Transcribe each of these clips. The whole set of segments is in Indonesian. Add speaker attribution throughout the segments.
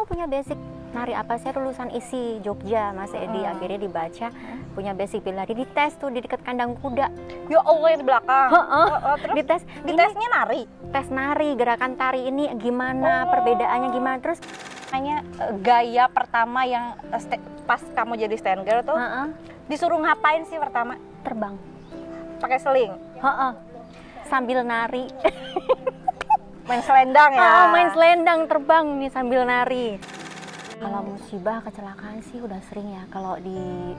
Speaker 1: Punya basic nari apa? Saya lulusan isi Jogja, Mas Edi. Akhirnya dibaca punya basic bela diri, dites tuh di dekat kandang kuda.
Speaker 2: Ya Allah, yang di belakang. Terus ditesnya nari.
Speaker 1: Tes nari, gerakan tari ini gimana, perbedaannya gimana. Terus
Speaker 2: hanya gaya pertama yang pas kamu jadi stand girl tuh disuruh ngapain sih pertama?
Speaker 1: terbang.
Speaker 2: Pakai seling.
Speaker 1: Sambil nari.
Speaker 2: Main selendang ya?
Speaker 1: Main selendang, terbang nih sambil nari. Kalau musibah kecelakaan sih udah sering ya. Kalau di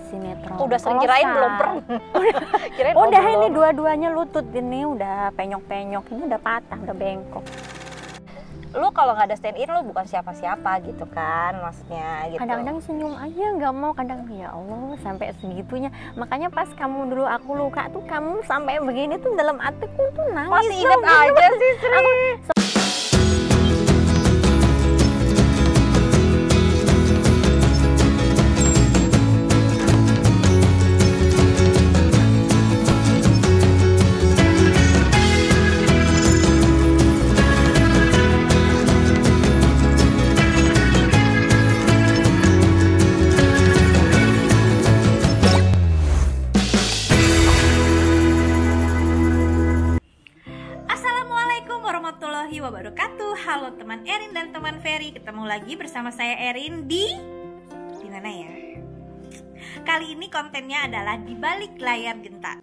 Speaker 1: sinetron
Speaker 2: udah sering, kirain belum pernah. Kirain
Speaker 1: udah ini dua-duanya lutut ini udah penyok-penyok, ini udah patah, udah bengkok.
Speaker 2: Lu kalau nggak ada stand in lu bukan siapa-siapa gitu kan, maksudnya gitu.
Speaker 1: Kadang-kadang senyum aja nggak mau, kadang ya Allah sampai segitunya. Makanya pas kamu dulu aku luka tuh kamu sampai begini tuh dalam hatiku tuh nangis.
Speaker 2: Masih ingat aja sih Sri.
Speaker 3: Wabarakatuh. Halo teman Erin dan teman Ferry, ketemu lagi bersama saya Erin di mana ya? Kali ini kontennya adalah di balik layar Genta.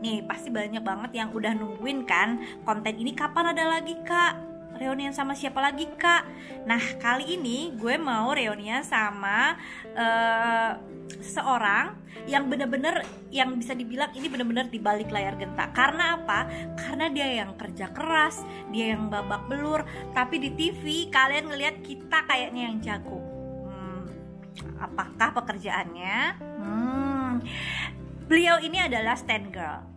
Speaker 3: Nih pasti banyak banget yang udah nungguin kan konten ini, kapan ada lagi Kak? Reunian sama siapa lagi Kak? Nah kali ini gue mau reunian sama seseorang yang bener-bener yang bisa dibilang ini bener-bener di balik layar Genta. Karena apa? Karena dia yang kerja keras, dia yang babak belur, tapi di TV kalian ngelihat kita kayaknya yang jago. Apakah pekerjaannya? Beliau ini adalah stand girl,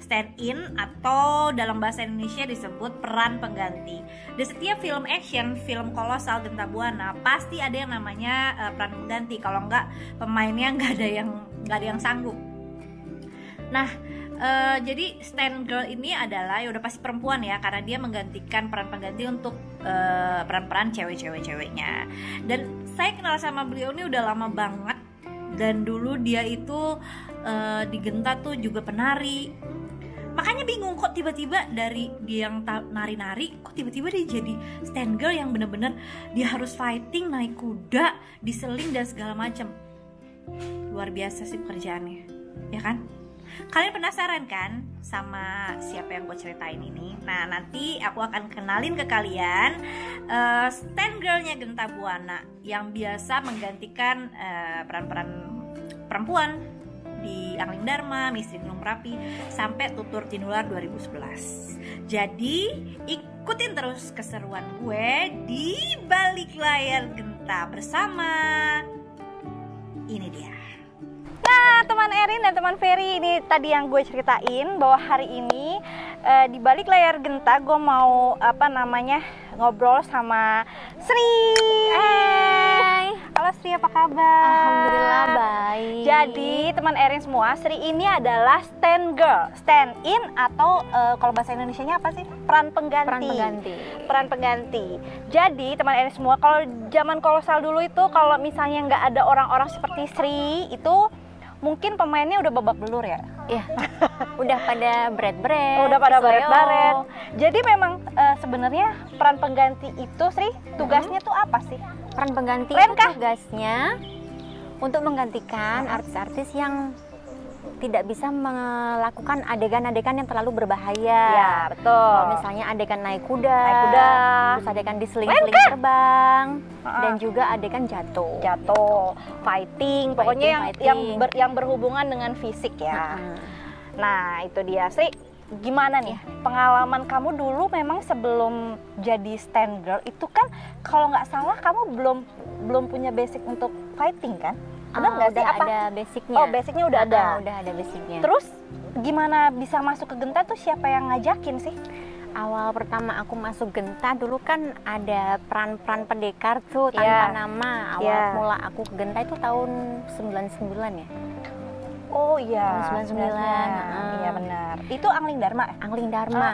Speaker 3: stand in, atau dalam bahasa Indonesia disebut peran pengganti. Di setiap film action, film kolosal Genta Buana pasti ada yang namanya peran pengganti. Kalau enggak pemainnya nggak ada yang sanggup. Nah, jadi stand girl ini adalah ya udah pasti perempuan ya, karena dia menggantikan peran pengganti untuk peran-peran ceweknya. Dan saya kenal sama beliau ini udah lama banget. Dan dulu dia itu di Genta tuh juga penari. Makanya bingung kok tiba-tiba dari dia yang nari-nari, kok tiba-tiba dia jadi stand girl yang bener-bener dia harus fighting, naik kuda, diseling dan segala macam. Luar biasa sih pekerjaannya, ya kan? Kalian penasaran kan sama siapa yang gue ceritain ini? Nah nanti aku akan kenalin ke kalian stand girlnya Genta Buana yang biasa menggantikan peran-peran perempuan di Angling Dharma, Misteri Gunung Merapi, sampai Tutur Tinular 2011. Jadi ikutin terus keseruan gue di balik layar Genta bersama ini dia.
Speaker 2: Nah teman Erin dan teman Ferry, ini tadi yang gue ceritain bahwa hari ini di balik layar Genta gue mau ngobrol sama Sri.
Speaker 1: Hai.
Speaker 2: Halo Sri, apa kabar?
Speaker 1: Alhamdulillah baik.
Speaker 2: Jadi teman Erin semua, Sri ini adalah stand girl, stand in, atau kalau bahasa Indonesianya apa sih? Peran pengganti. Jadi teman Erin semua, kalau zaman kolosal dulu itu kalau misalnya nggak ada orang-orang seperti Sri itu mungkin pemainnya udah babak belur ya?
Speaker 1: Iya. Udah pada beret-beret.
Speaker 2: Jadi memang sebenarnya peran pengganti itu Sri, tugasnya tuh apa sih?
Speaker 1: Peran pengganti itu tugasnya untuk menggantikan artis-artis yang tidak bisa melakukan adegan-adegan yang terlalu berbahaya.
Speaker 2: Ya, betul.
Speaker 1: Kalau misalnya adegan naik kuda, terus adegan diseling-seling terbang, dan juga adegan jatuh,
Speaker 2: fighting, pokoknya yang berhubungan dengan fisik ya. Nah, itu dia Sri. Gimana nih pengalaman kamu dulu? Memang sebelum jadi stand girl itu kan kalau nggak salah kamu belum punya basic untuk fighting kan? Ada nggak sih?
Speaker 1: Ada basicnya.
Speaker 2: Oh, basicnya udah ada.
Speaker 1: Udah ada basicnya.
Speaker 2: Terus gimana bisa masuk ke Genta tuh, siapa yang ngajakin sih?
Speaker 1: Awal pertama aku masuk Genta dulu kan ada peran-peran pendekar tuh tanpa nama. Awal mula aku ke Genta itu tahun 99 ya.
Speaker 2: Oh iya,
Speaker 1: Tahun 99.
Speaker 2: Iya benar. Itu Angling Dharma.
Speaker 1: Angling Dharma.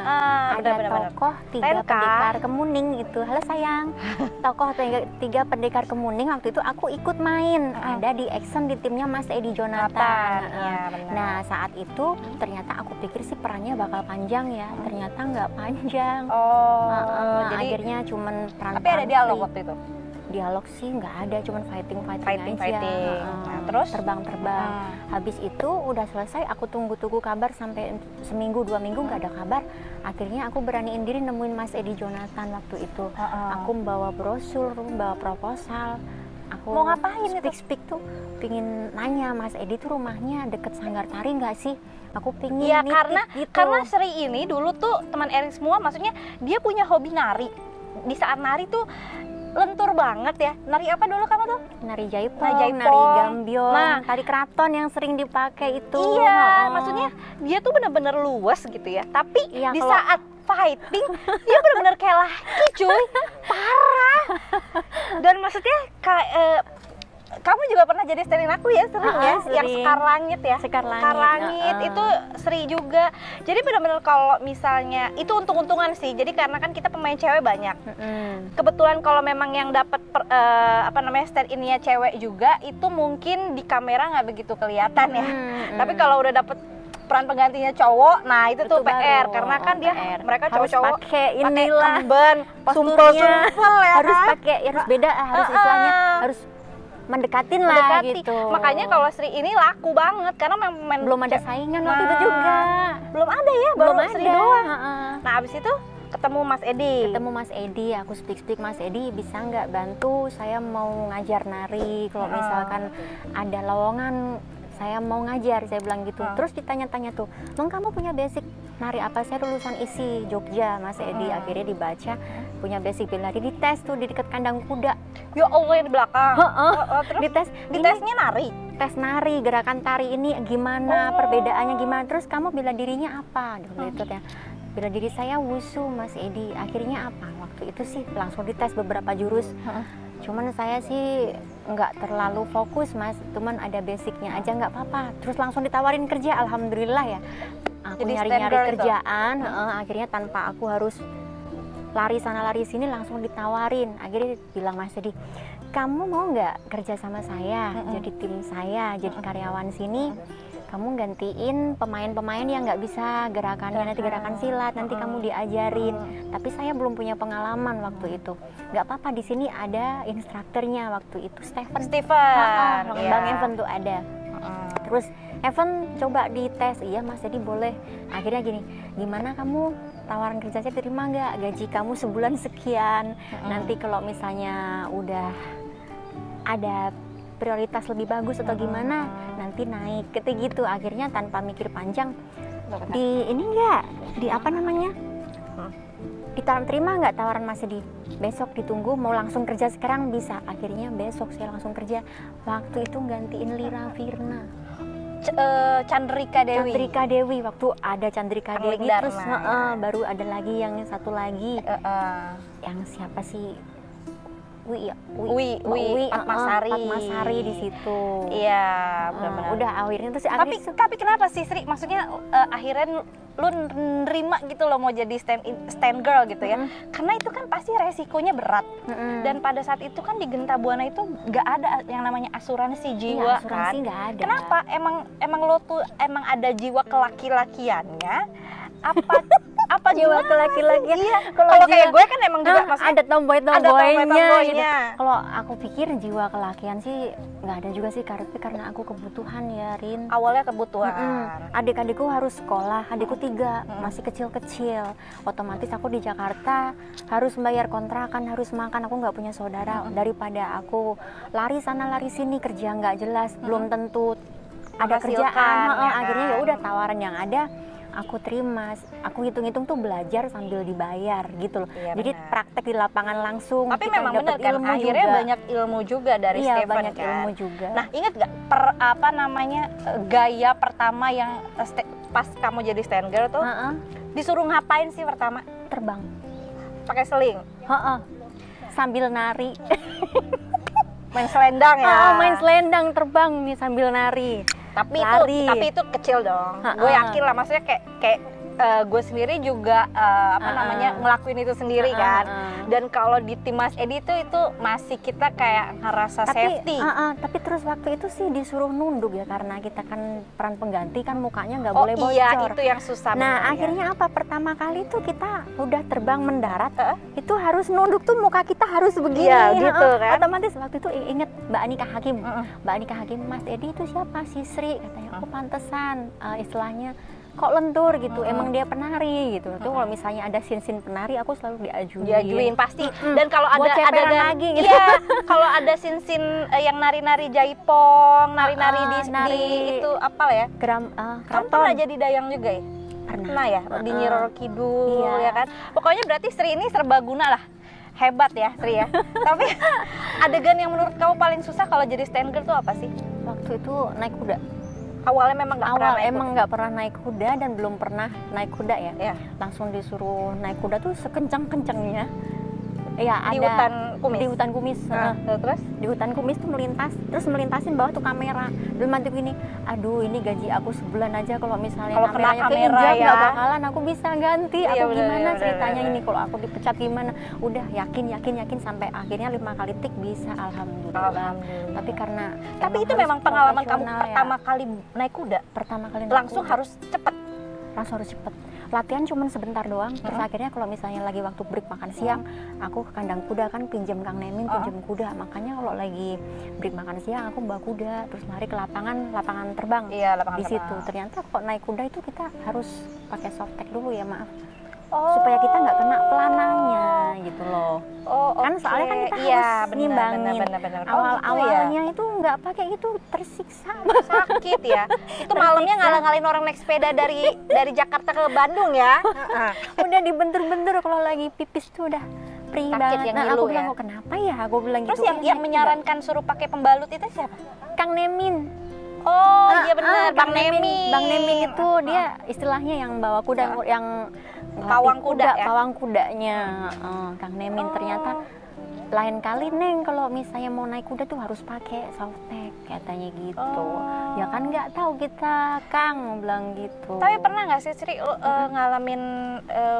Speaker 1: Ada
Speaker 2: benar.
Speaker 1: tokoh 3
Speaker 2: Tenka.
Speaker 1: pendekar kemuning itu. Halo sayang. Tokoh 3 pendekar kemuning waktu itu aku ikut main. Ada di action di timnya Mas Edi Jonathan.
Speaker 2: Iya benar.
Speaker 1: Nah saat itu ternyata aku pikir sih perannya bakal panjang ya. Ternyata nggak panjang.
Speaker 2: Jadi
Speaker 1: akhirnya cuman peran.
Speaker 2: tapi ada dialog waktu itu.
Speaker 1: Dialog sih nggak ada, cuman fighting aja.
Speaker 2: Nah, terus
Speaker 1: terbang. Habis itu udah selesai, aku tunggu kabar sampai seminggu 2 minggu nggak ada kabar. Akhirnya aku beraniin diri nemuin Mas Edi Jonathan waktu itu. Aku membawa brosur, membawa proposal. Aku
Speaker 2: mau ngapain
Speaker 1: speak tuh, pingin nanya Mas Edi tuh rumahnya deket Sanggar Tari nggak sih? Aku pingin
Speaker 2: ya
Speaker 1: nitip
Speaker 2: karena Sri ini dulu tuh teman Erin semua, maksudnya dia punya hobi nari. Di saat nari tuh lentur banget ya. Nari apa dulu kamu tuh?
Speaker 1: Nari jaipong, nari gambyong, tari keraton yang sering dipakai itu.
Speaker 2: Iya, maksudnya dia tuh bener-bener luas gitu ya. Tapi di saat fighting dia bener-bener kayak laki cuy, parah. Dan maksudnya kamu juga pernah jadi stand-in aku ya, sering ya, yang Sekar Langit ya.
Speaker 1: Sekar Langit
Speaker 2: itu Sri juga. Jadi benar-benar kalau misalnya itu untung-untungan sih. Jadi karena kan kita pemain cewek banyak. Kebetulan kalau memang yang dapat stand-innya cewek juga, itu mungkin di kamera nggak begitu kelihatan ya. Tapi kalau udah dapet peran penggantinya cowok, nah itu tuh PR karena kan mereka cowok-cowok pakai kemben, sumpel-sumpel ya,
Speaker 1: harus pakai, harus beda, harus istilahnya harus mendekatin lah gitu.
Speaker 2: Makanya kalau Sri ini laku banget karena memang
Speaker 1: belum ada saingan waktu itu juga.
Speaker 2: Belum ada ya, baru Sri doang. Nah, abis itu ketemu Mas Edi. Aku speak Mas Edi, bisa nggak bantu saya mau ngajar nari, kalau misalkan ada lowongan saya mau ngajar, saya bilang gitu. Terus ditanya-tanya tuh, "Emang kamu punya basic nari apa?" Saya lulusan ISI Jogja, Mas Edi. Akhirnya dibaca, punya basic bela diri, dites tuh di dekat kandang kuda. Ya Allah, yang di belakang.
Speaker 1: Terus
Speaker 2: ditesnya nari.
Speaker 1: Tes nari, gerakan tari ini gimana, perbedaannya gimana, terus kamu bela dirinya apa? Gitu ya. Bela diri saya wushu, Mas Edi. Akhirnya apa? Waktu itu sih langsung dites beberapa jurus. Cuman saya sih nggak terlalu fokus, Mas. Cuman ada basicnya aja, nggak apa-apa. Terus langsung ditawarin kerja, alhamdulillah ya. Aku nyari-nyari kerjaan, akhirnya tanpa aku harus lari sana lari sini, langsung ditawarin. Akhirnya bilang Mas Edi, kamu mau nggak kerja sama saya, jadi tim saya, jadi karyawan sini. Kamu gantiin pemain-pemain yang nggak bisa gerakannya, nanti gerakan silat, nanti kamu diajarin. Tapi saya belum punya pengalaman waktu itu. Nggak apa-apa, di sini ada instrukturnya waktu itu, Steven. Bang Evan tuh ada. Terus Evan coba dites, iya Mas, jadi boleh. Akhirnya gini, gimana kamu tawaran kerja saya terima nggak? Gaji kamu sebulan sekian. Nanti kalau misalnya udah ada prioritas lebih bagus atau gimana, nanti naik, gitu. Akhirnya tanpa mikir panjang, ditawaran, terima nggak tawaran Mas Edi? Besok ditunggu, mau langsung kerja sekarang bisa. Akhirnya besok saya langsung kerja. Waktu itu gantiin Lira Firna.
Speaker 2: Chandrika
Speaker 1: Dewi, waktu ada Chandrika Dewi, terus baru ada lagi yang satu lagi, yang siapa sih? Wi Padmasari di situ.
Speaker 2: Iya, benar-benar.
Speaker 1: Udah akhirnya terus.
Speaker 2: Tapi kenapa sih Sri? Maksudnya akhirnya lu nerima gitu loh mau jadi stand girl gitu ya? Karena itu kan pasti resikonya berat. Dan pada saat itu kan di Genta Buana itu nggak ada yang namanya asuransi jiwa,
Speaker 1: asuransi
Speaker 2: kan?
Speaker 1: Nggak ada.
Speaker 2: Kenapa? Emang lo tuh emang ada jiwa kelaki-lakiannya? Apa
Speaker 1: jiwa kelaki-lakian?
Speaker 2: Iya. Kalau kayak gue kan emang juga
Speaker 1: ada tomboy-tomboynya gitu. Kalau aku pikir jiwa kelakian sih nggak ada juga sih, karena aku kebutuhan ya, Rin.
Speaker 2: Awalnya kebutuhan.
Speaker 1: Adik-adikku harus sekolah, adikku 3 masih kecil-kecil. Otomatis aku di Jakarta harus bayar kontrakan, harus makan. Aku nggak punya saudara. Daripada aku lari sana lari sini kerja nggak jelas, belum tentu ada kerjaan. Akhirnya ya udah tawaran yang ada aku terima. Aku hitung-hitung tuh belajar sambil dibayar gitu loh. Iya, jadi praktek di lapangan langsung.
Speaker 2: Tapi memang benar kan, akhirnya juga banyak ilmu juga dari Steven,
Speaker 1: banyak
Speaker 2: kan?
Speaker 1: Ilmu juga.
Speaker 2: Nah, ingat gak gaya pertama yang pas kamu jadi stand girl tuh disuruh ngapain sih pertama?
Speaker 1: Terbang.
Speaker 2: Pakai seling?
Speaker 1: Sambil nari.
Speaker 2: Main selendang ya?
Speaker 1: Main selendang, terbang nih sambil nari.
Speaker 2: Tapi itu kecil dong. Gue yakin lah, maksudnya kayak gue sendiri juga ngelakuin itu sendiri kan. Dan kalau di tim Mas Edi itu masih kita kayak ngerasa safety.
Speaker 1: Tapi terus waktu itu sih disuruh nunduk ya, karena kita kan peran pengganti kan, mukanya nggak boleh bocor.
Speaker 2: Iya, itu yang susah.
Speaker 1: Nah akhirnya apa, pertama kali tuh kita udah terbang mendarat, itu harus nunduk tuh, muka kita harus begini.
Speaker 2: Iya, gitu kan.
Speaker 1: Otomatis waktu itu inget Mbak Anika Hakim. Mbak Anika Hakim, Mas Edi itu siapa? Si Sri, katanya. Oh pantesan, istilahnya kok lentur gitu, emang dia penari gitu. Tuh kalau misalnya ada scene penari, aku selalu diajuin
Speaker 2: pasti. Dan kalau ada
Speaker 1: lagi gitu.
Speaker 2: Iya, kalau ada scene yang nari-nari jaipong, nari-nari di itu apa ya?
Speaker 1: Kamu
Speaker 2: pernah jadi dayang juga ya? Pernah ya, di Nyi Roro Kidul ya kan. Pokoknya berarti Sri ini serbaguna lah. Hebat ya Sri ya. Tapi adegan yang menurut kamu paling susah kalau jadi stand girl tuh apa sih?
Speaker 1: Waktu itu naik kuda.
Speaker 2: Awalnya memang
Speaker 1: nggak pernah naik kuda dan belum pernah naik kuda ya. Langsung disuruh naik kuda tuh sekencang-kencangnya. Ya,
Speaker 2: di
Speaker 1: ada
Speaker 2: hutan kumis.
Speaker 1: Di hutan kumis.
Speaker 2: Terus
Speaker 1: di hutan kumis tuh melintasin bawah tuh kamera. Belum mantu gini, aduh ini gaji aku sebulan aja kalau misalnya kameranya keinjak nggak bakalan aku bisa ganti. Aku gimana ceritanya ini kalau aku dipecat gimana? Udah yakin sampai akhirnya 5 kali tik bisa, alhamdulillah. Tapi
Speaker 2: itu memang pengalaman kamu pertama kali naik kuda.
Speaker 1: Pertama kali naik
Speaker 2: langsung
Speaker 1: kuda.
Speaker 2: harus cepet.
Speaker 1: Latihan cuma sebentar doang, terus akhirnya kalau misalnya lagi waktu break makan siang, aku ke kandang kuda kan, pinjam Kang Nemin, pinjam kuda. Makanya kalau lagi break makan siang aku bawa kuda, terus lari ke lapangan terbang. Di situ ternyata kok naik kuda itu kita harus pakai softtek dulu ya, maaf. Supaya kita nggak kena pelananya gitu loh. Kan soalnya kan kita harus nimbangin. Awalnya itu nggak pakai itu, tersiksa,
Speaker 2: sakit ya. Itu malamnya ngalah-ngalahin orang naik sepeda dari Jakarta ke Bandung ya.
Speaker 1: Udah dibentur-bentur kalau lagi pipis tuh udah perih banget. Aku bilang, kenapa ya? Aku bilang
Speaker 2: terus
Speaker 1: gitu.
Speaker 2: Terus yang menyarankan suruh pakai pembalut itu siapa?
Speaker 1: Kang Nemin.
Speaker 2: Iya benar, Bang Nemin.
Speaker 1: Bang Nemin itu dia istilahnya yang bawa kuda, yang
Speaker 2: pawang kuda ya?
Speaker 1: Pawang kudanya. Kang Nemin ternyata lain kali Neng kalau misalnya mau naik kuda tuh harus pakai softtek katanya gitu. Ya kan nggak tahu kita, Kang bilang gitu.
Speaker 2: Tapi pernah nggak sih Sri ngalamin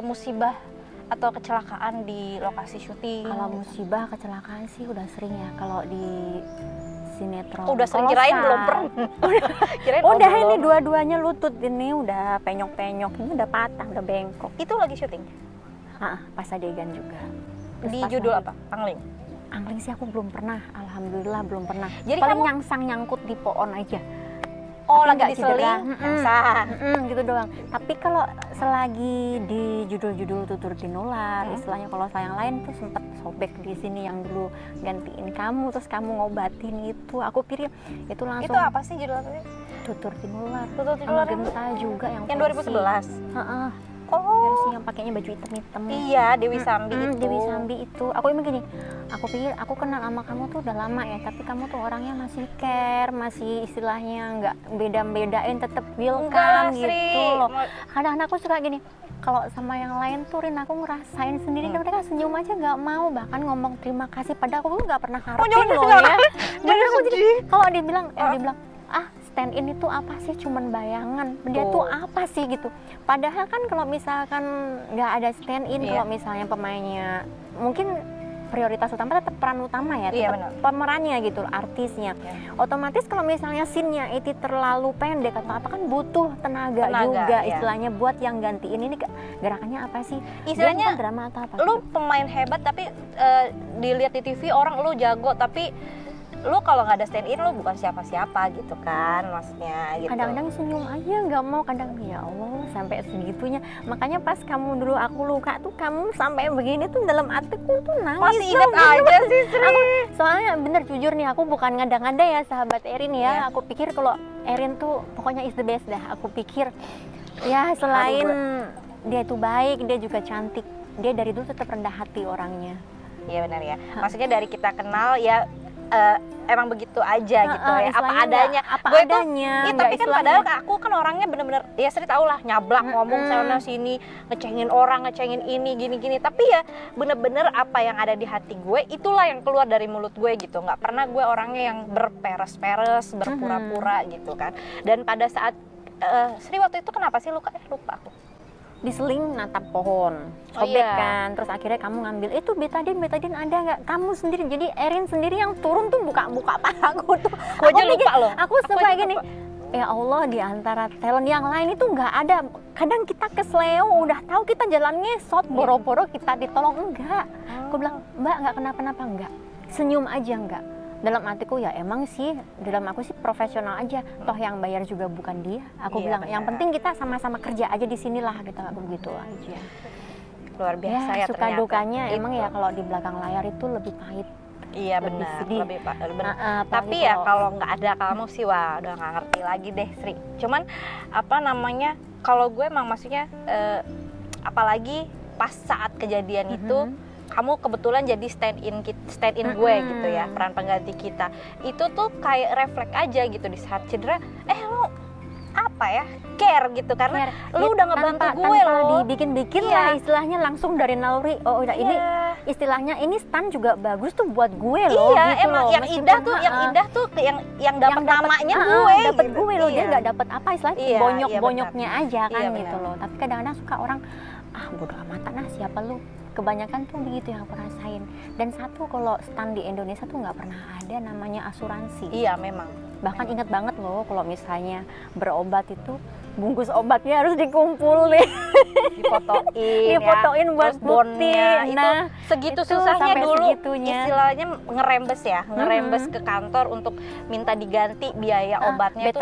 Speaker 2: musibah atau kecelakaan di lokasi syuting?
Speaker 1: Kalau musibah kecelakaan sih udah sering ya, kalau di sinetron.
Speaker 2: Udah sering, kirain belum pernah.
Speaker 1: Udah ini dua-duanya lutut ini udah penyok-penyok, ini udah patah, udah bengkok.
Speaker 2: Itu lagi syuting?
Speaker 1: Pas adegan juga.
Speaker 2: Terus di judul apa? Angling?
Speaker 1: Angling sih aku belum pernah, alhamdulillah belum pernah.
Speaker 2: Jadi
Speaker 1: paling nyangkut di pohon aja.
Speaker 2: Lagi diseling?
Speaker 1: Gitu doang. Tapi kalau selagi di judul-judul Tutur Tinular, istilahnya kalau yang lain tuh sempet sobek di sini yang dulu gantiin kamu, terus kamu ngobatin itu. Aku pikir itu langsung.
Speaker 2: Itu apa sih judulnya?
Speaker 1: Tutur Tinular.
Speaker 2: Tutur Tinular
Speaker 1: Genta juga yang
Speaker 2: 2011.
Speaker 1: Versi yang pakainya baju hitam-hitam.
Speaker 2: Iya, Dewi Sambi itu.
Speaker 1: Dewi Sambi itu. Aku emang gini, aku pikir aku kenal sama kamu tuh udah lama ya, tapi kamu tuh orangnya masih care, masih istilahnya nggak beda-bedain, tetep welcome gitu loh. Kadang-kadang aku suka gini, kalau sama yang lain tuh Rin, aku ngerasain sendiri, mereka senyum aja nggak mau, bahkan ngomong terima kasih, padahal aku tuh nggak pernah ngarepin loh ya. Bener, aku jadi kalau dia bilang stand in itu apa sih, cuman bayangan dia tuh apa sih gitu. Padahal kan kalau misalkan nggak ada stand in, kalau misalnya pemainnya mungkin prioritas utama tetap peran utama ya, tetap pemerannya gitu, artisnya. Otomatis kalau misalnya scene-nya itu terlalu pendek atau apa kan butuh tenaga juga istilahnya buat yang gantiin ini gerakannya apa sih?
Speaker 2: Istilahnya
Speaker 1: drama atau apa?
Speaker 2: Lu pemain hebat tapi dilihat di TV orang lu jago, tapi lu kalau nggak ada stand in lu bukan siapa-siapa gitu kan, maksudnya gitu.
Speaker 1: Kadang-kadang senyum aja nggak mau, kadang ya Allah sampai segitunya. Makanya pas kamu dulu aku luka tuh kamu sampai begini tuh dalam hatiku tuh nangis.
Speaker 2: Masih ingat aja sih Sri.
Speaker 1: Soalnya bener jujur nih, aku bukan ngada-ngada ya sahabat Erin ya. Aku pikir kalau Erin tuh pokoknya is the best dah. Aku pikir ya selain dia itu baik, dia juga cantik. Dia dari dulu tetap rendah hati orangnya.
Speaker 2: Iya benar ya. Maksudnya dari kita kenal ya emang begitu aja gitu ya, apa adanya.
Speaker 1: Apa
Speaker 2: Gue
Speaker 1: adanya.
Speaker 2: Iya, tapi kan padahal aku kan orangnya bener-bener ya Sri tau lah, nyablak ngomong sana sini, ngecengin orang, ngecengin ini gini-gini, tapi ya bener-bener apa yang ada di hati gue itulah yang keluar dari mulut gue gitu. Nggak pernah gue orangnya yang berperes-peres, berpura-pura gitu kan. Dan pada saat Sri waktu itu kenapa sih lupa aku?
Speaker 1: Diseling natap pohon, sobek kan, terus akhirnya kamu ngambil itu betadine ada nggak? Kamu sendiri, jadi Erin sendiri yang turun tuh buka paha aku tuh.
Speaker 2: Aku aja lupa loh.
Speaker 1: Aku suka gini. Ya Allah, di antara talent yang lain itu nggak ada. Kadang kita kesleo, udah tahu kita jalan ngesot, boro-boro kita ditolong, enggak. Aku bilang, Mbak nggak kenapa-napa, enggak. Senyum aja, enggak. Dalam hatiku ya emang sih, dalam aku sih profesional aja. Toh yang bayar juga bukan dia. Aku bilang, yang penting kita sama-sama kerja aja di sinilah, kita begitu aja.
Speaker 2: Luar biasa ya
Speaker 1: suka
Speaker 2: ternyata.
Speaker 1: dukanya emang ya kalau di belakang layar itu lebih pahit.
Speaker 2: Iya
Speaker 1: lebih
Speaker 2: benar,
Speaker 1: sedih.
Speaker 2: lebih benar. Tapi ya kalau nggak ada kamu sih wah udah nggak ngerti lagi deh Sri. Cuman apa namanya, kalau gue emang maksudnya apalagi pas saat kejadian itu kamu kebetulan jadi stand in gue gitu ya, peran pengganti kita. Itu tuh kayak refleks aja gitu di saat cedera, lu apa ya, care gitu karena lu udah ngebantu gue
Speaker 1: tanpa
Speaker 2: loh.
Speaker 1: dibikin-bikin lah istilahnya, langsung dari naluri. Oh udah ini istilahnya ini stand juga bagus tuh buat gue loh.
Speaker 2: Iya
Speaker 1: gitu
Speaker 2: emang
Speaker 1: loh.
Speaker 2: yang indah tuh yang dapat namanya gue
Speaker 1: dapat
Speaker 2: gitu.
Speaker 1: gue loh, dia nggak dapat apa istilahnya bonyok-bonyoknya aja kan
Speaker 2: benar.
Speaker 1: gitu loh. Tapi kadang-kadang suka orang bodo amatan siapa lu. Kebanyakan tuh begitu yang aku rasain. Dan satu, kalau stand di Indonesia tuh nggak pernah ada namanya asuransi.
Speaker 2: Iya memang.
Speaker 1: Bahkan inget banget loh kalau misalnya berobat itu bungkus obatnya harus dikumpulin, difotoin buat bukti.
Speaker 2: Nah, segitu susahnya dulu
Speaker 1: segitunya.
Speaker 2: Istilahnya ngerembes ke kantor untuk minta diganti biaya obatnya.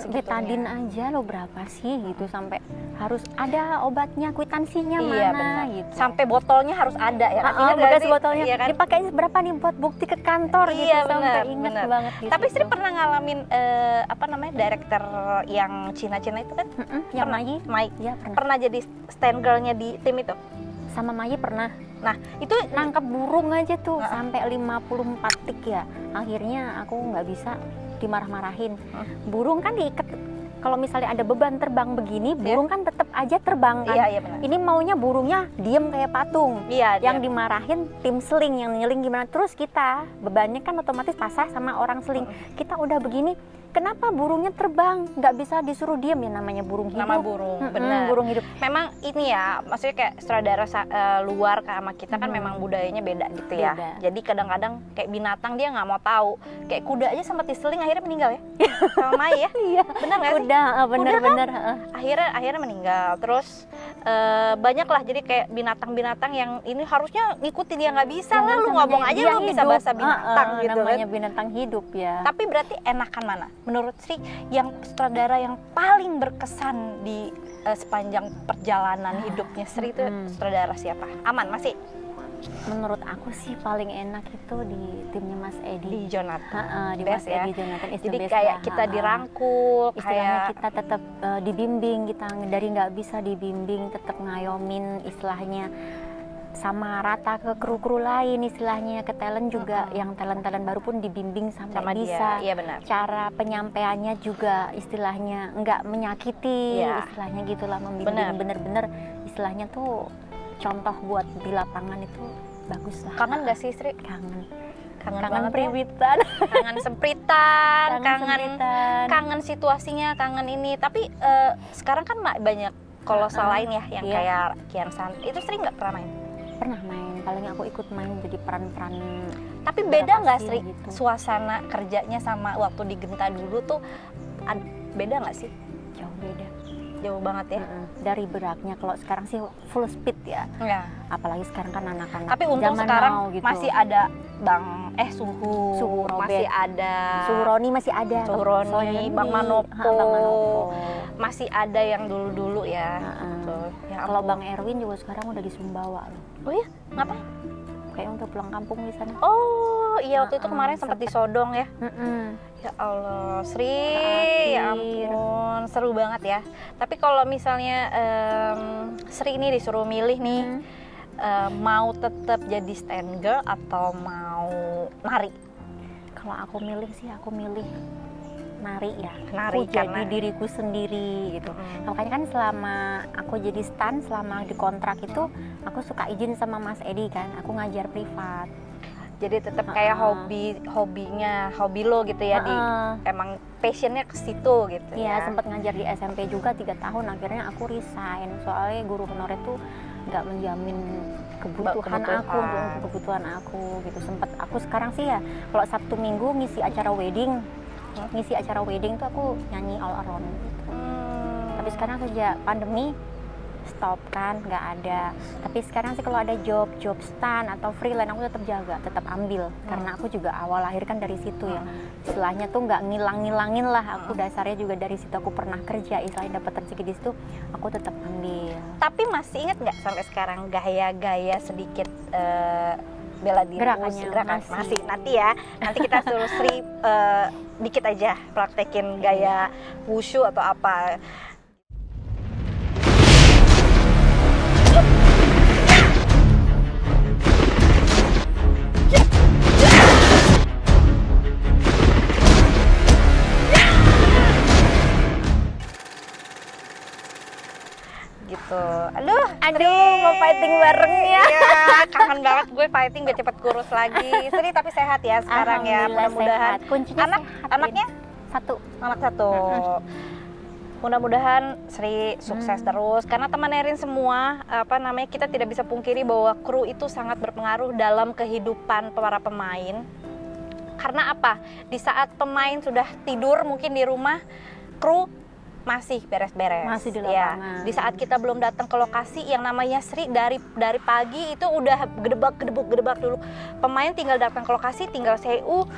Speaker 1: Betadine aja lo berapa sih gitu, sampai harus ada obatnya, kwitansinya mana gitu.
Speaker 2: Sampai botolnya harus ada ya.
Speaker 1: Bekas botolnya
Speaker 2: iya kan?
Speaker 1: dipakai berapa nih buat bukti ke kantor gitu. Sampai inget banget gitu.
Speaker 2: Tapi Sri pernah ngalamin director yang Cina-Cina itu kan?
Speaker 1: Yang
Speaker 2: Mai.
Speaker 1: Ya,
Speaker 2: pernah jadi stand girl-nya di tim itu?
Speaker 1: Sama Mai pernah.
Speaker 2: Nah itu
Speaker 1: nangkep burung aja tuh sampai 54 tik ya. Akhirnya aku nggak bisa, dimarah-marahin. Burung kan diikat, kalau misalnya ada beban terbang begini, burung kan tetap aja terbang kan.
Speaker 2: Iya, benar.
Speaker 1: Ini maunya burungnya diem kayak patung.
Speaker 2: Iya,
Speaker 1: yang dimarahin tim seling, yang nyeling gimana. Terus kita bebannya kan otomatis pasrah sama orang seling. Kita udah begini, kenapa burungnya terbang? Nggak bisa disuruh diem ya, namanya burung hidup.
Speaker 2: Nama burung, benar.
Speaker 1: Burung hidup.
Speaker 2: Memang ini ya, maksudnya kayak sutradara luar sama kita kan memang budayanya beda gitu ya. Jadi kadang-kadang kayak binatang dia nggak mau tahu. Kayak kuda aja sempat diseling akhirnya meninggal ya. Sama Mai ya.
Speaker 1: Iya.
Speaker 2: Benar nggak sih?
Speaker 1: Bener-bener.
Speaker 2: Kan? Akhirnya meninggal. Terus banyak lah, jadi kayak binatang-binatang yang ini harusnya ngikutin dia, nggak bisa lah lu ngomong aja lu bisa bahasa binatang gitu
Speaker 1: namanya
Speaker 2: kan.
Speaker 1: Binatang hidup ya.
Speaker 2: Tapi berarti enakan mana menurut Sri yang sutradara yang paling berkesan di sepanjang perjalanan hidupnya Sri itu sutradara siapa? Aman masih?
Speaker 1: Menurut aku sih paling enak itu di timnya Mas Edi.
Speaker 2: Di Jonathan.
Speaker 1: Di Mas Edi Jonathan.
Speaker 2: Jadi kayak kita dirangkul,
Speaker 1: istilahnya
Speaker 2: kayak
Speaker 1: kita tetap dibimbing, kita dari nggak bisa dibimbing tetap ngayomin istilahnya, sama rata ke kru-kru lain istilahnya, ke talent juga, yang talent-talent baru pun dibimbing sampai bisa.
Speaker 2: Iya, benar.
Speaker 1: Cara penyampaiannya juga istilahnya nggak menyakiti, istilahnya gitulah, membimbing bener-bener istilahnya tuh contoh buat di lapangan itu bagus lah.
Speaker 2: Kangen gak sih Sri?
Speaker 1: Kangen
Speaker 2: priwitan, kangen sempritan, kangen situasinya, kangen ini. Tapi sekarang kan banyak kolosal lain ya yang kayak Kian San. Itu Sri nggak pernah main?
Speaker 1: Pernah main, paling aku ikut main jadi peran-peran.
Speaker 2: Tapi beda nggak Sri
Speaker 1: gitu.
Speaker 2: suasana kerjanya sama waktu di Genta dulu tuh, beda nggak sih?
Speaker 1: Jauh beda.
Speaker 2: Jauh banget ya.
Speaker 1: Dari beraknya, kalau sekarang sih full speed ya. Apalagi sekarang kan anak-anak.
Speaker 2: Tapi untung sekarang gitu. Masih ada Suhu masih ada.
Speaker 1: Suhu Roni masih ada.
Speaker 2: Suhu Roni, Bang Manopo. Masih ada yang dulu-dulu ya.
Speaker 1: Ya, kalau Bang Erwin juga sekarang udah di Sumbawa loh.
Speaker 2: Oh ya? Ngapain?
Speaker 1: Kayak untuk pulang kampung di sana.
Speaker 2: Oh iya, waktu itu kemarin sempat disodong ya. Ya Allah, Sri, ya ampun, seru banget ya. Tapi kalau misalnya Sri ini disuruh milih nih, mau tetap jadi stand girl atau mau nari?
Speaker 1: Kalau aku milih sih, aku milih nari ya.
Speaker 2: Nari,
Speaker 1: aku jadi diriku sendiri gitu. Makanya kan selama aku jadi stan, selama di kontrak itu aku suka izin sama Mas Edi kan, aku ngajar privat.
Speaker 2: Jadi tetap kayak hobi lo gitu ya, di emang passionnya ke situ gitu ya.
Speaker 1: Iya, sempat ngajar di SMP juga 3 tahun, akhirnya aku resign soalnya guru honorer tuh nggak menjamin kebutuhan aku gitu. Sempat aku sekarang sih ya kalau Sabtu Minggu ngisi acara wedding tuh aku nyanyi all around gitu. Tapi sekarang sejak pandemi stop kan, nggak ada. Tapi sekarang sih kalau ada job stan atau freelance aku tetap ambil karena aku juga awal lahir kan dari situ ya. Istilahnya tuh nggak ngilangin lah, aku dasarnya juga dari situ, aku pernah kerja, istilahnya dapat rezeki di situ, aku tetap ambil.
Speaker 2: Tapi masih ingat nggak sampai sekarang gaya-gaya sedikit bela diri gerakan masih nanti kita suruh Sri dikit aja praktekin gaya wushu atau apa. Gitu. Aduh,
Speaker 1: mau fighting bareng ya.
Speaker 2: Iya, kangen banget gue fighting biar cepet kurus lagi. Sri tapi sehat ya sekarang ya. Mudah-mudahan.
Speaker 1: Kuncinya
Speaker 2: anaknya anak satu. Mudah-mudahan Sri sukses terus karena teman Erin semua kita tidak bisa pungkiri bahwa kru itu sangat berpengaruh dalam kehidupan para pemain. Karena apa? Di saat pemain sudah tidur mungkin di rumah, kru masih beres-beres.
Speaker 1: Masih di lapangan.
Speaker 2: Ya, di saat kita belum datang ke lokasi, yang namanya Sri dari pagi itu udah gedebak dulu. Pemain tinggal datang ke lokasi, tinggal CU,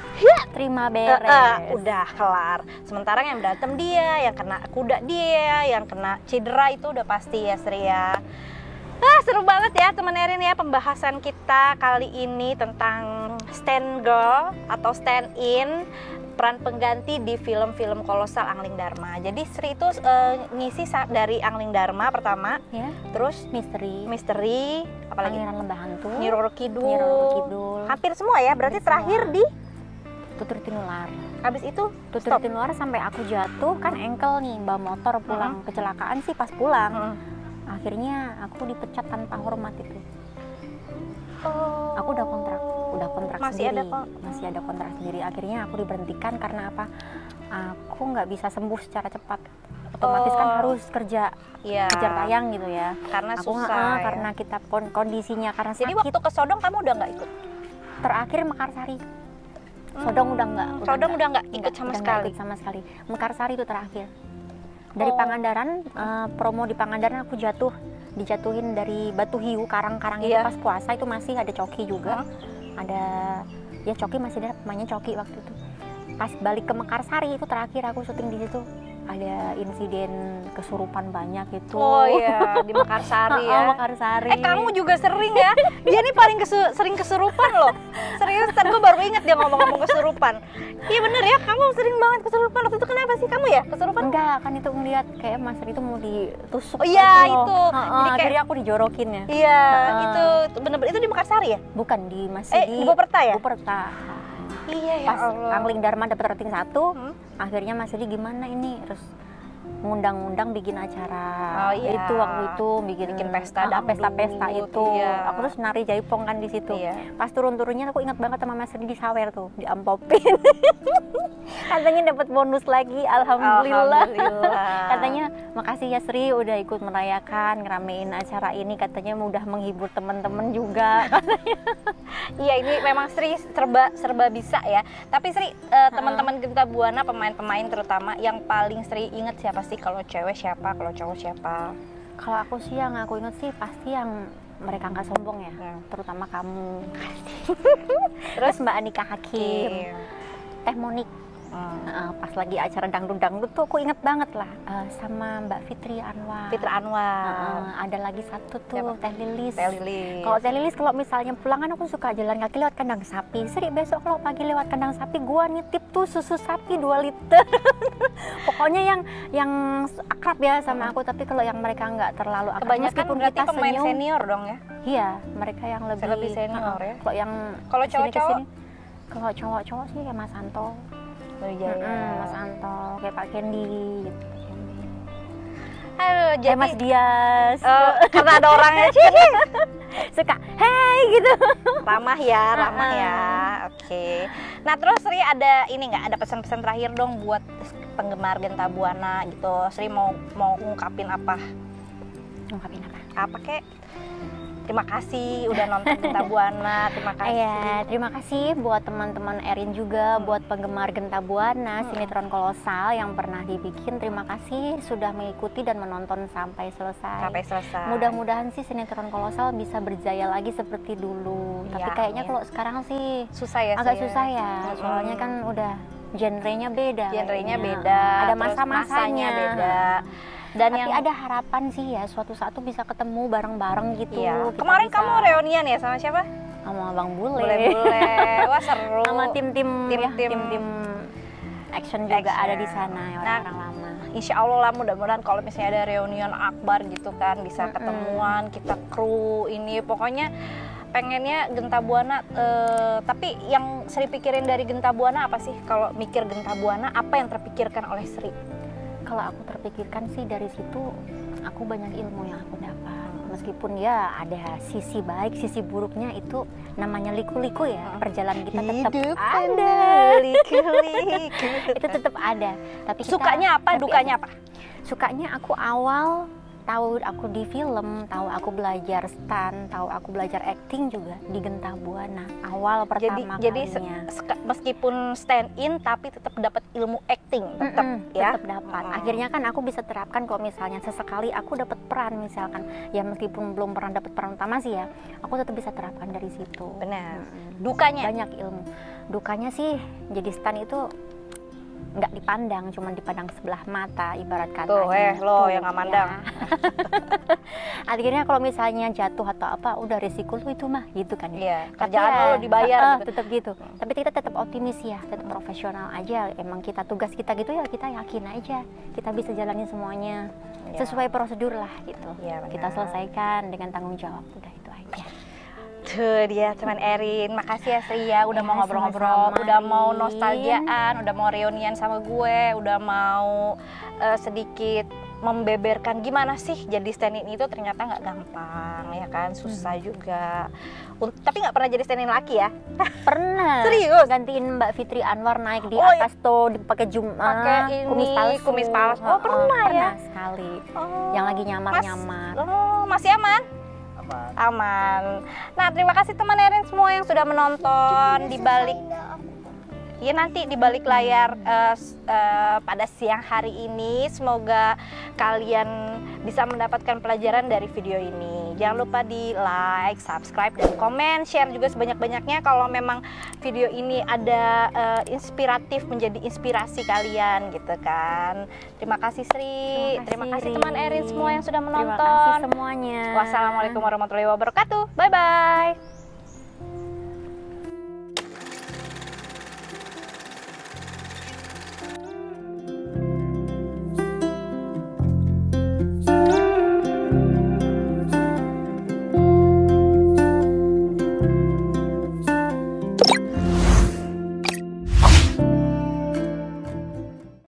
Speaker 1: terima beres.
Speaker 2: Udah kelar. Sementara yang datang dia, yang kena kuda dia, yang kena cedera itu udah pasti ya Sri ya. Seru banget ya teman Erin ya pembahasan kita kali ini tentang stand girl atau stand in, peran pengganti di film-film kolosal Angling Dharma. Jadi Sri itu ngisi dari Angling Dharma pertama,
Speaker 1: ya.
Speaker 2: Terus misteri, apalagi
Speaker 1: Pangeran Lembah Hantu,
Speaker 2: Nyi Roro Kidul, hampir semua ya. Berarti terakhir di
Speaker 1: Tutur Tinular.
Speaker 2: Habis itu
Speaker 1: Tutur Tinular sampai aku jatuh kan ankle nih, bawa motor pulang kecelakaan sih pas pulang. Akhirnya aku dipecat tanpa hormat itu. Aku udah kontrak
Speaker 2: masih
Speaker 1: sendiri.
Speaker 2: Masih
Speaker 1: ada kontrak sendiri. Akhirnya aku diberhentikan karena apa? Aku nggak bisa sembuh secara cepat. Otomatis kan harus kerja kejar tayang gitu ya.
Speaker 2: Karena
Speaker 1: aku
Speaker 2: susah.
Speaker 1: Karena kita kondisinya karena sakit.
Speaker 2: Jadi waktu ke Sodong kamu udah nggak ikut?
Speaker 1: Terakhir Mekarsari. Sodong udah nggak
Speaker 2: ikut sama sekali.
Speaker 1: Mekarsari itu terakhir. Dari Pangandaran, promo di Pangandaran aku dijatuhin dari Batu Hiu, karang-karang itu pas puasa itu masih ada coki juga. Ada ya coki masih ada, pemainnya coki waktu itu. Pas balik ke Mekarsari itu terakhir aku syuting di situ. Ada insiden kesurupan banyak itu.
Speaker 2: Oh iya, di Mekarsari ya.
Speaker 1: Mekarsari.
Speaker 2: Kamu juga sering ya. Dia nih paling sering kesurupan loh. Serius, gue baru inget dia ngomong-ngomong kesurupan. Iya bener ya, kamu sering banget kesurupan. Waktu itu kenapa sih kamu ya kesurupan?
Speaker 1: Enggak, kan itu ngeliat kayak Mas itu mau ditusuk.
Speaker 2: Oh iya itu.
Speaker 1: Jadi akhirnya aku dijorokin ya.
Speaker 2: Iya, itu bener-bener itu di Mekarsari ya?
Speaker 1: Bukan, di
Speaker 2: di Boperta ya?
Speaker 1: Boperta.
Speaker 2: Iya ya
Speaker 1: pas
Speaker 2: Allah.
Speaker 1: Angling Dharma dapat rating 1, akhirnya Mas Edi gimana ini, terus ngundang-ngundang bikin acara itu waktu itu bikin pesta itu. Aku terus nari jaipong kan di situ. Pas turun-turunnya aku ingat banget sama Mas Edi disawer tuh, diampopin. Katanya dapat bonus lagi, alhamdulillah. Katanya makasih ya Sri udah ikut merayakan, ngeramein acara ini, katanya mudah menghibur teman-teman juga.
Speaker 2: Iya, ini memang Sri serba bisa ya. Tapi Sri, teman-teman Genta Buana, pemain-pemain terutama yang paling Sri inget siapa sih? Kalau cewek siapa, kalau cowok siapa?
Speaker 1: Kalau aku sih yang aku inget sih pasti yang mereka nggak sombong ya, terutama kamu. Terus Mbak Anika Hakim, Teh Monik. Pas lagi acara dangdut tuh aku inget banget lah, sama Mbak Fitri Anwar. Ada lagi satu tuh Teh Lilis. Kalau Teh Lilis kalau misalnya pulangan aku suka jalan kaki lewat kandang sapi. Sri besok kalau pagi lewat kandang sapi gua nitip tuh susu sapi 2 liter. Pokoknya yang akrab ya sama aku, tapi kalau yang mereka nggak terlalu akrab.
Speaker 2: Kebanyakan berarti kita pemain senior dong ya?
Speaker 1: Iya, mereka yang lebih
Speaker 2: senior ya.
Speaker 1: Kalau yang
Speaker 2: cowok-cowok
Speaker 1: Kalau cowok-cowok sih kayak Mas Anto. Mas Anto, kayak Pak Kendi gitu.
Speaker 2: Aduh, jadi
Speaker 1: Mas Dias.
Speaker 2: karena ada orangnya sih.
Speaker 1: Suka hey gitu.
Speaker 2: Ramah ya. Oke. Nah, terus Sri ada ini nggak, ada pesan-pesan terakhir dong buat penggemar Genta Buana gitu. Sri mau ngungkapin apa?
Speaker 1: Ngungkapin apa?
Speaker 2: Apa kek? Terima kasih udah nonton Genta Buana. Terima kasih.
Speaker 1: Iya, terima kasih buat teman-teman Erin juga, buat penggemar Genta Buana, sinetron kolosal yang pernah dibikin. Terima kasih sudah mengikuti dan menonton sampai selesai. Mudah-mudahan sih sinetron kolosal bisa berjaya lagi seperti dulu. Tapi kayaknya kalau sekarang sih
Speaker 2: susah ya.
Speaker 1: Agak susah ya. Soalnya kan udah genrenya beda.
Speaker 2: Ada
Speaker 1: masa-masanya
Speaker 2: beda.
Speaker 1: Dan tapi ada harapan sih ya, suatu saat tuh bisa ketemu bareng-bareng gitu.
Speaker 2: Iya. Kemarin kamu reunian ya sama siapa?
Speaker 1: Sama Bang Bule.
Speaker 2: Wah, seru.
Speaker 1: Sama tim-tim action juga ada di sana ya, orang-orang lama.
Speaker 2: Insya Allah lah, mudah-mudahan kalau misalnya ada reunian akbar gitu kan, bisa ketemuan, kita kru ini. Pokoknya pengennya Genta Buana, tapi yang Sri pikirin dari Genta Buana apa sih? Kalau mikir Genta Buana, apa yang terpikirkan oleh Sri?
Speaker 1: Kalau aku terpikirkan sih dari situ aku banyak ilmu yang aku dapat. Meskipun ya ada sisi baik, sisi buruknya, itu namanya liku-liku ya. Perjalanan kita tetap ada.
Speaker 2: Liku-liku.
Speaker 1: Itu tetap ada. Tapi
Speaker 2: sukanya apa, dukanya apa?
Speaker 1: Sukanya aku awal tahu aku di film, tahu aku belajar stunt, tahu aku belajar acting juga di Genta Buana awal pertama
Speaker 2: jadi
Speaker 1: kalinya.
Speaker 2: Meskipun stand in tapi tetap dapat ilmu acting,
Speaker 1: tetap dapat. Akhirnya kan aku bisa terapkan kalau misalnya sesekali aku dapat peran, misalkan ya meskipun belum pernah dapat peran utama sih ya, aku tetap bisa terapkan dari situ.
Speaker 2: Benar. Dukanya
Speaker 1: banyak ilmu. Dukanya sih jadi stunt itu nggak dipandang, cuma dipandang sebelah mata ibarat katanya.
Speaker 2: Tuh, lo yang nggak mandang.
Speaker 1: Ya. Akhirnya kalau misalnya jatuh atau apa, udah resiko lu itu mah gitu kan.
Speaker 2: Iya, kerjaan lo dibayar.
Speaker 1: Tetap gitu. Tapi kita tetap optimis ya, tetap profesional aja. Emang kita tugas kita gitu ya, kita yakin aja kita bisa jalanin semuanya sesuai prosedur lah gitu.
Speaker 2: Ya,
Speaker 1: kita selesaikan dengan tanggung jawab, udah itu aja.
Speaker 2: Tuh dia teman Erin, makasih ya Sri ya udah mau ngobrol-ngobrol, udah mau nostalgiaan, udah mau reunian sama gue, udah mau sedikit membeberkan gimana sih jadi stand-in itu ternyata nggak gampang ya kan, susah juga. Tapi nggak pernah jadi stand-in laki ya?
Speaker 1: Pernah.
Speaker 2: Serius?
Speaker 1: Gantiin Mbak Fitri Anwar naik di atas tuh pakai kumis palsu.
Speaker 2: Oh pernah ya?
Speaker 1: Pernah sekali. Yang lagi nyamar-nyamar.
Speaker 2: Masih aman? Aman. Nah, terima kasih teman Erin semua yang sudah menonton di balik nanti di balik layar pada siang hari ini. Semoga kalian bisa mendapatkan pelajaran dari video ini. Jangan lupa di like, subscribe, dan komen, share juga sebanyak-banyaknya kalau memang video ini ada inspiratif, menjadi inspirasi kalian gitu kan. Terima kasih Sri. Terima kasih teman Erin semua yang sudah menonton.
Speaker 1: Terima kasih semuanya.
Speaker 2: Wassalamualaikum warahmatullahi wabarakatuh. Bye bye.